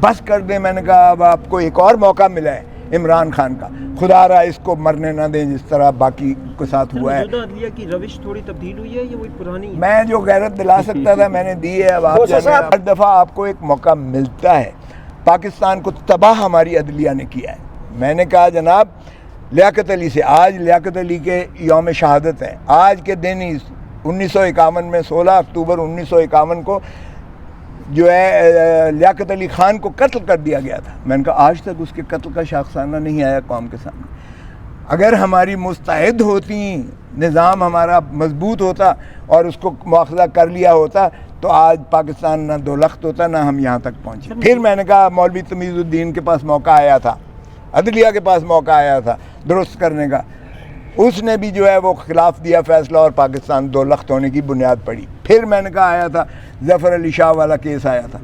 بس کر دیں. میں نے کہا اب آپ کو ایک اور موقع ملا ہے عمران خان کا, خدا را اس کو مرنے نہ دیں جس طرح باقی کے ساتھ ہوا ہے. عدلیہ کی روش تھوڑی تبدیل ہوئی ہے یا وہی پرانی ہے؟ میں جو غیرت دلا سکتا تھا میں نے دی ہے. اب آپ جانے, ہر دفعہ آپ کو ایک موقع ملتا ہے. پاکستان کو تباہ ہماری عدلیہ نے کیا ہے. میں نے کہا جناب لیاقت علی سے, آج لیاقت علی کے یوم شہادت ہے. آج کے دن ہی 1951 میں 16 اکتوبر 1951 کو جو ہے لیاقت علی خان کو قتل کر دیا گیا تھا. میں نے کہا آج تک اس کے قتل کا شاخسانہ نہیں آیا قوم کے سامنے. اگر ہماری مستعد ہوتی, نظام ہمارا مضبوط ہوتا اور اس کو مواخذہ کر لیا ہوتا تو آج پاکستان نہ دو لخت ہوتا نہ ہم یہاں تک پہنچے. پھر میں نے کہا مولوی تمیز الدین کے پاس موقع آیا تھا, عدلیہ کے پاس موقع آیا تھا درست کرنے کا, اس نے بھی جو ہے وہ خلاف دیا فیصلہ اور پاکستان دو لخت ہونے کی بنیاد پڑی. پھر میں نے کہا آیا تھا ظفر علی شاہ والا کیس آیا تھا,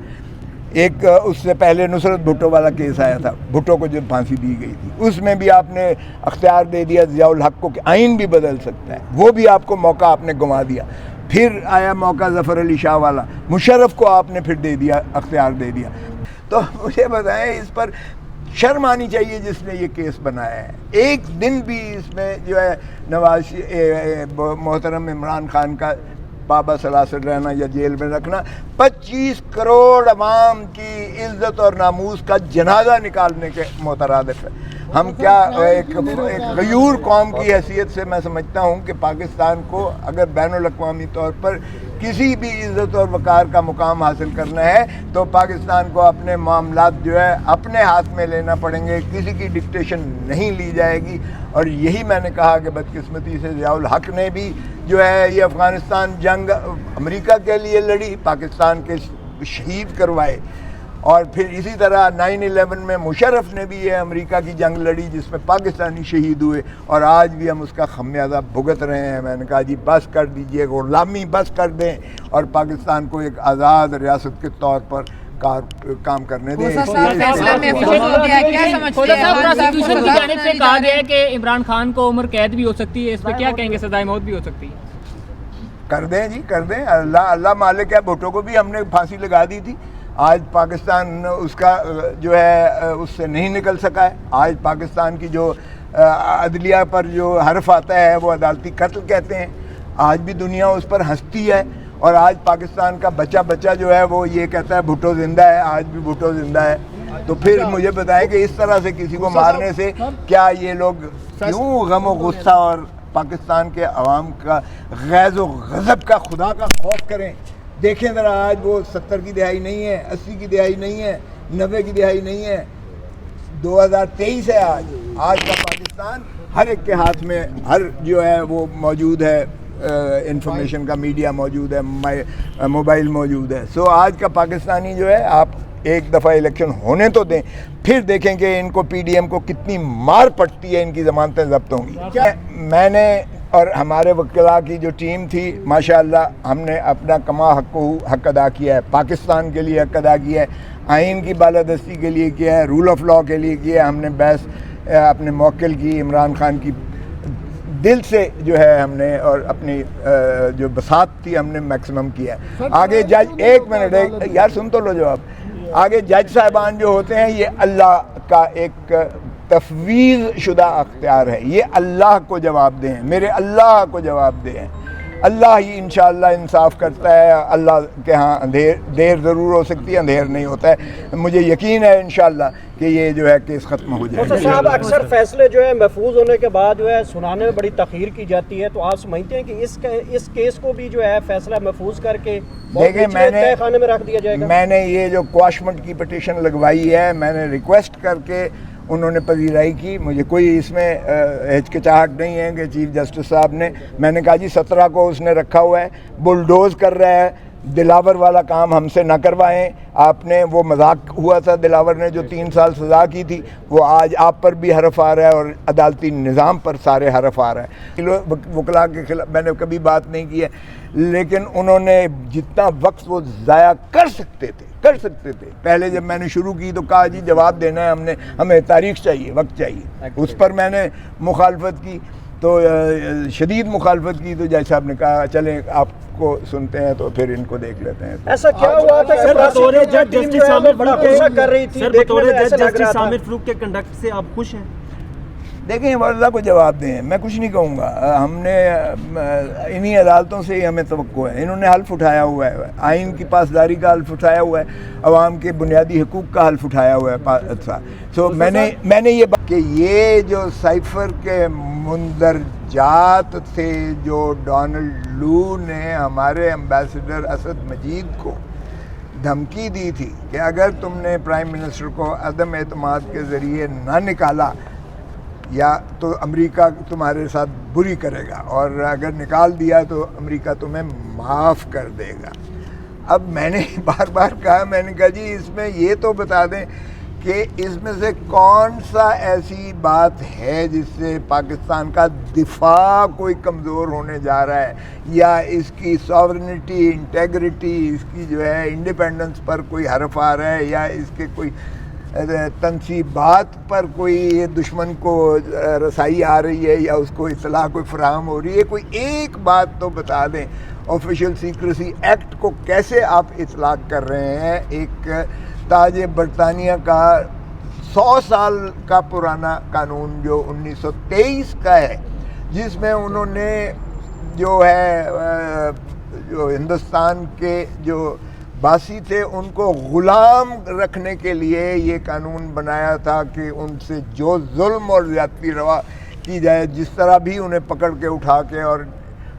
ایک اس سے پہلے نصرت بھٹو والا کیس آیا تھا, بھٹو کو جو پھانسی دی گئی تھی اس میں بھی آپ نے اختیار دے دیا ضیاء الحق کو کہ آئین بھی بدل سکتا ہے, وہ بھی آپ کو موقع آپ نے گنوا دیا. پھر آیا موقع ظفر علی شاہ والا, مشرف کو آپ نے پھر دے دیا, اختیار دے دیا. تو مجھے بتائیں اس پر شرم آنی چاہیے جس نے یہ کیس بنایا ہے. ایک دن بھی اس میں جو ہے نواز محترم عمران خان کا بابا سلاسل رہنا یا جیل میں رکھنا 25 کروڑ عوام کی عزت اور ناموس کا جنازہ نکالنے کے مترادف ہے. ہم کیا ایک غیور قوم کی حیثیت سے میں سمجھتا ہوں کہ پاکستان کو اگر بین الاقوامی طور پر کسی بھی عزت اور وقار کا مقام حاصل کرنا ہے تو پاکستان کو اپنے معاملات جو ہے اپنے ہاتھ میں لینا پڑیں گے, کسی کی ڈکٹیشن نہیں لی جائے گی. اور یہی میں نے کہا کہ بدقسمتی سے ضیاء الحق نے بھی جو ہے یہ افغانستان جنگ امریکہ کے لیے لڑی, پاکستان کے شہید کروائے, اور پھر اسی طرح 9/11 میں مشرف نے بھی یہ امریکہ کی جنگ لڑی جس میں پاکستانی شہید ہوئے, اور آج بھی ہم اس کا خمیازہ بھگت رہے ہیں. میں نے کہا جی بس کر دیجئے, غلامی بس کر دیں اور پاکستان کو ایک آزاد ریاست کے طور پر کام کرنے دیں. پروسیکیوشن کی جانب سے کہا گیا ہے کہ عمران خان کو عمر قید بھی ہو سکتی ہے, اس پہ کیا کہیں گے؟ سزائے موت بھی ہو سکتی ہے. کر دیں جی, کر دیں. اللہ مالک ہے. بھٹو کو بھی ہم نے پھانسی لگا دی تھی, آج پاکستان اس کا جو ہے اس سے نہیں نکل سکا ہے. آج پاکستان کی جو عدلیہ پر جو حرف آتا ہے وہ عدالتی قتل کہتے ہیں. آج بھی دنیا اس پر ہنستی ہے, اور آج پاکستان کا بچہ جو ہے وہ یہ کہتا ہے بھٹو زندہ ہے. آج بھی بھٹو زندہ ہے. تو پھر مجھے بتائیں کہ اس طرح سے کسی کو مارنے سے کیا یہ لوگ کیوں غم و غصہ اور پاکستان کے عوام کا غیظ و غضب کا خدا کا خوف کریں. دیکھیں ذرا آج وہ 70 کی دہائی نہیں ہے, 80 کی دہائی نہیں ہے, 90 کی دہائی نہیں ہے, 2023 ہے. آج کا پاکستان ہر ایک کے ہاتھ میں ہر جو ہے وہ موجود ہے, انفارمیشن کا میڈیا موجود ہے, موبائل موجود ہے. سو آج کا پاکستانی جو ہے, آپ ایک دفعہ الیکشن ہونے تو دیں, پھر دیکھیں کہ ان کو پی ڈی ایم کو کتنی مار پڑتی ہے, ان کی ضمانتیں ضبط ہوں گی. میں نے اور ہمارے وکلاء کی جو ٹیم تھی ماشاءاللہ ہم نے اپنا کما حق ادا کیا ہے, پاکستان کے لیے حق ادا کیا ہے, آئین کی بالادستی کے لیے کیا ہے, رول آف لاء کے لیے کیا ہے. ہم نے بحث اپنے موکل کی, عمران خان کی دل سے جو ہے ہم نے, اور اپنی جو بساط تھی ہم نے میکسیمم کیا ہے. آگے جج, ایک منٹ یار سن تو لو جواب. آگے جج صاحبان جو ہوتے ہیں یہ اللہ کا ایک تفویض شدہ اختیار ہے, یہ اللہ کو جواب دیں, میرے اللہ کو جواب دیں. اللہ ہی انشاءاللہ انصاف کرتا ہے. اللہ کے ہاں دیر ضرور ہو سکتی ہے, اندھیر نہیں ہوتا ہے. مجھے یقین ہے انشاءاللہ کہ یہ جو ہے کیس ختم ہو جائے گا. صاحب اکثر فیصلے جو ہے محفوظ ہونے کے بعد جو ہے سنانے میں بڑی تاخیر کی جاتی ہے, تو آپ سمجھتے ہیں کہ اس کیس کو بھی جو ہے فیصلہ محفوظ کر کے دیکھیں طے خانے میں رکھ دیا جائے گا؟ میں نے یہ جو کواشمنٹ کی پٹیشن لگوائی ہے, میں نے ریکویسٹ کر کے انہوں نے پذیرائی کی. مجھے کوئی اس میں ہچکچاہٹ نہیں ہے کہ چیف جسٹس صاحب نے, میں نے کہا جی 17 کو اس نے رکھا ہوا ہے, بلڈوز کر رہا ہے, دلاور والا کام ہم سے نہ کروائیں. آپ نے وہ مذاق ہوا تھا دلاور نے جو 3 سال سزا کی تھی, وہ آج آپ پر بھی حرف آ رہا ہے اور عدالتی نظام پر سارے حرف آ رہا ہے. وکلاء کے خلاف میں نے کبھی بات نہیں کی ہے, لیکن انہوں نے جتنا وقت وہ ضائع کر سکتے تھے پہلے جب میں نے شروع کی تو کہا جی جواب دینا ہے, ہمیں تاریخ چاہیے, وقت چاہیے. اس پر میں نے مخالفت کی. تو شدید مخالفت کی، تو جج صاحب نے کہا چلیں آپ کو سنتے ہیں تو پھر ان کو دیکھ لیتے ہیں. ایسا کیا ہوا تھا کہ بطور جج جسٹس عامر بڑا غصہ کر رہی تھی؟ بطور جج جسٹس عامر فاروق کے کنڈکٹ سے آپ خوش ہیں؟ دیکھیں اللہ کو جواب دیں، میں کچھ نہیں کہوں گا. ہم نے انہی عدالتوں سے ہی ہمیں توقع ہے. انہوں نے حلف اٹھایا ہوا ہے، آئین کی پاسداری کا حلف اٹھایا ہوا ہے، عوام کے بنیادی حقوق کا حلف اٹھایا ہوا ہے. سو میں نے یہ بات کہ یہ جو سائفر کے مندرجات تھے جو ڈونلڈ لو نے ہمارے ایمبیسڈر اسد مجید کو دھمکی دی تھی کہ اگر تم نے پرائم منسٹر کو عدم اعتماد کے ذریعے نہ نکالا یا تو امریکہ تمہارے ساتھ بری کرے گا، اور اگر نکال دیا تو امریکہ تمہیں معاف کر دے گا. اب میں نے بار بار کہا، میں نے کہا جی اس میں یہ تو بتا دیں کہ اس میں سے کون سا ایسی بات ہے جس سے پاکستان کا دفاع کوئی کمزور ہونے جا رہا ہے، یا اس کی ساورنٹی، انٹیگریٹی، اس کی جو ہے انڈیپینڈنس پر کوئی حرف آ رہا ہے، یا اس کے کوئی تنصیبات پر کوئی دشمن کو رسائی آ رہی ہے، یا اس کو اطلاع کوئی فراہم ہو رہی ہے. کوئی ایک بات تو بتا دیں. آفیشیل سیکریسی ایکٹ کو کیسے آپ اطلاق کر رہے ہیں؟ ایک تاج برطانیہ کا 100 سال کا پرانا قانون جو 1923 کا ہے، جس میں انہوں نے جو ہے جو ہندوستان کے جو باسی تھے ان کو غلام رکھنے کے لیے یہ قانون بنایا تھا کہ ان سے جو ظلم اور زیادتی روا کی جائے، جس طرح بھی انہیں پکڑ کے اٹھا کے اور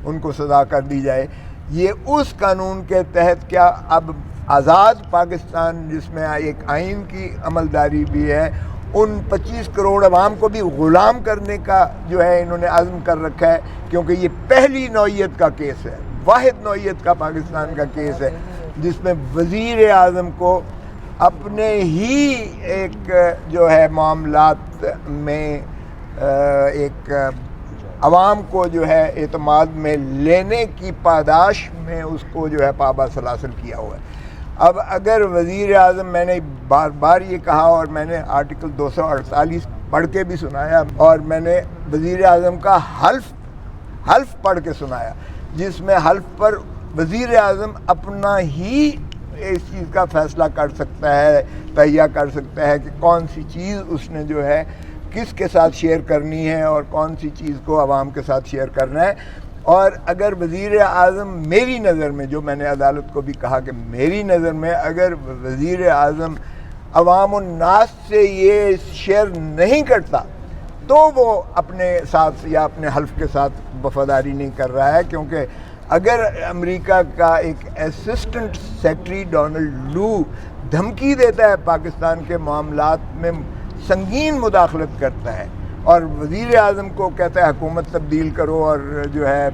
ان کو سزا کر دی جائے. یہ اس قانون کے تحت کیا اب آزاد پاکستان، جس میں ایک آئین کی عملداری بھی ہے، ان 25 کروڑ عوام کو بھی غلام کرنے کا جو ہے انہوں نے عزم کر رکھا ہے؟ کیونکہ یہ پہلی نوعیت کا کیس ہے، واحد نوعیت کا پاکستان کا کیس ہے، جس میں وزیر اعظم کو اپنے ہی ایک جو ہے معاملات میں ایک عوام کو جو ہے اعتماد میں لینے کی پاداش میں اس کو جو ہے پابند سلاسل کیا ہوا ہے. اب اگر وزیر اعظم، میں نے بار بار یہ کہا اور میں نے آرٹیکل 248 پڑھ کے بھی سنایا، اور میں نے وزیر اعظم کا حلف پڑھ کے سنایا، جس میں حلف پر وزیر اعظم اپنا ہی اس چیز کا فیصلہ کر سکتا ہے، تہیہ کر سکتا ہے کہ کون سی چیز اس نے جو ہے کس کے ساتھ شیئر کرنی ہے اور کون سی چیز کو عوام کے ساتھ شیئر کرنا ہے. اور اگر وزیر اعظم، میری نظر میں، جو میں نے عدالت کو بھی کہا کہ میری نظر میں اگر وزیر اعظم عوام الناس سے یہ شیئر نہیں کرتا تو وہ اپنے ساتھ یا اپنے حلف کے ساتھ وفاداری نہیں کر رہا ہے. کیونکہ اگر امریکہ کا ایک اسسٹنٹ سیکرٹری ڈونلڈ لو دھمکی دیتا ہے پاکستان کے معاملات میں سنگین مداخلت کرتا ہے، اور وزیر اعظم کو کہتا ہے حکومت تبدیل کرو، اور جو ہے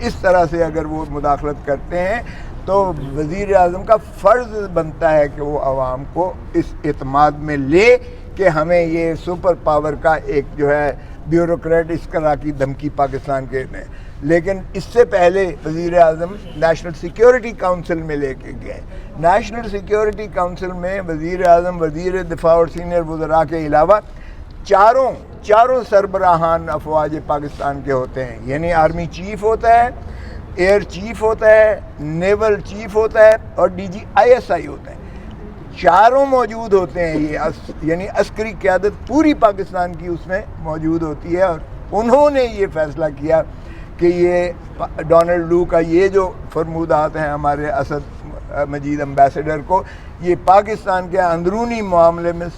اس طرح سے اگر وہ مداخلت کرتے ہیں، تو وزیر اعظم کا فرض بنتا ہے کہ وہ عوام کو اس اعتماد میں لے کہ ہمیں یہ سپر پاور کا ایک جو ہے بیوروکریٹ اس طرح کی دھمکی پاکستان کے میں. لیکن اس سے پہلے وزیر اعظم نیشنل سیکیورٹی کونسل میں لے کے گئے. نیشنل سیکیورٹی کونسل میں وزیر اعظم، وزیر دفاع اور سینئر وزراء کے علاوہ چاروں سربراہان افواج پاکستان کے ہوتے ہیں. یعنی آرمی چیف ہوتا ہے، ایئر چیف ہوتا ہے، نیول چیف ہوتا ہے، اور DGISI ہوتا ہے. چاروں موجود ہوتے ہیں. یہ یعنی عسکری قیادت پوری پاکستان کی اس میں موجود ہوتی ہے. اور انہوں نے یہ فیصلہ کیا کہ یہ ڈونلڈ لو کا یہ جو فرمودات ہیں ہمارے اسد مجید ایمبیسڈر کو، یہ پاکستان کے اندرونی معاملے میں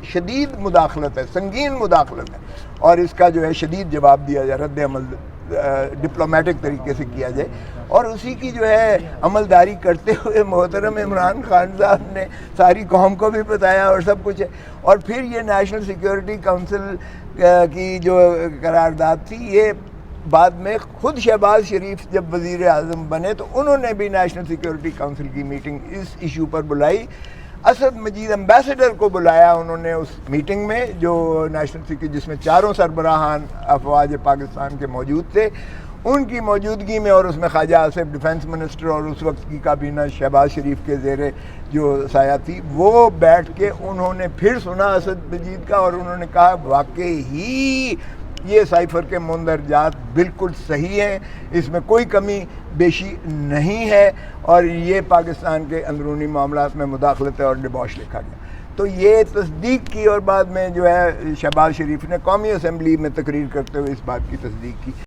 شدید مداخلت ہے، سنگین مداخلت ہے، اور اس کا جو ہے شدید جواب دیا جائے، رد عمل ڈپلومیٹک طریقے سے کیا جائے. اور اسی کی جو ہے عملداری کرتے ہوئے محترم عمران خان صاحب نے ساری قوم کو بھی بتایا اور سب کچھ ہے. اور پھر یہ نیشنل سیکیورٹی کونسل کی جو قرارداد تھی، یہ بعد میں خود شہباز شریف جب وزیر اعظم بنے تو انہوں نے بھی نیشنل سیکیورٹی کونسل کی میٹنگ اس ایشو پر بلائی. اسد مجید ایمبیسڈر کو بلایا انہوں نے اس میٹنگ میں، جو نیشنل سیکیورٹی جس میں چاروں سربراہان افواج پاکستان کے موجود تھے، ان کی موجودگی میں، اور اس میں خواجہ آصف ڈیفنس منسٹر اور اس وقت کی کابینہ شہباز شریف کے زیر جو سایہ تھی، وہ بیٹھ کے انہوں نے پھر سنا اسد مجید کا، اور انہوں نے کہا واقعی ہی یہ سائفر کے مندرجات بالکل صحیح ہیں، اس میں کوئی کمی بیشی نہیں ہے، اور یہ پاکستان کے اندرونی معاملات میں مداخلت اور ڈبوش لکھا گیا۔ تو یہ تصدیق کی، اور بعد میں جو ہے شہباز شریف نے قومی اسمبلی میں تقریر کرتے ہوئے اس بات کی تصدیق کی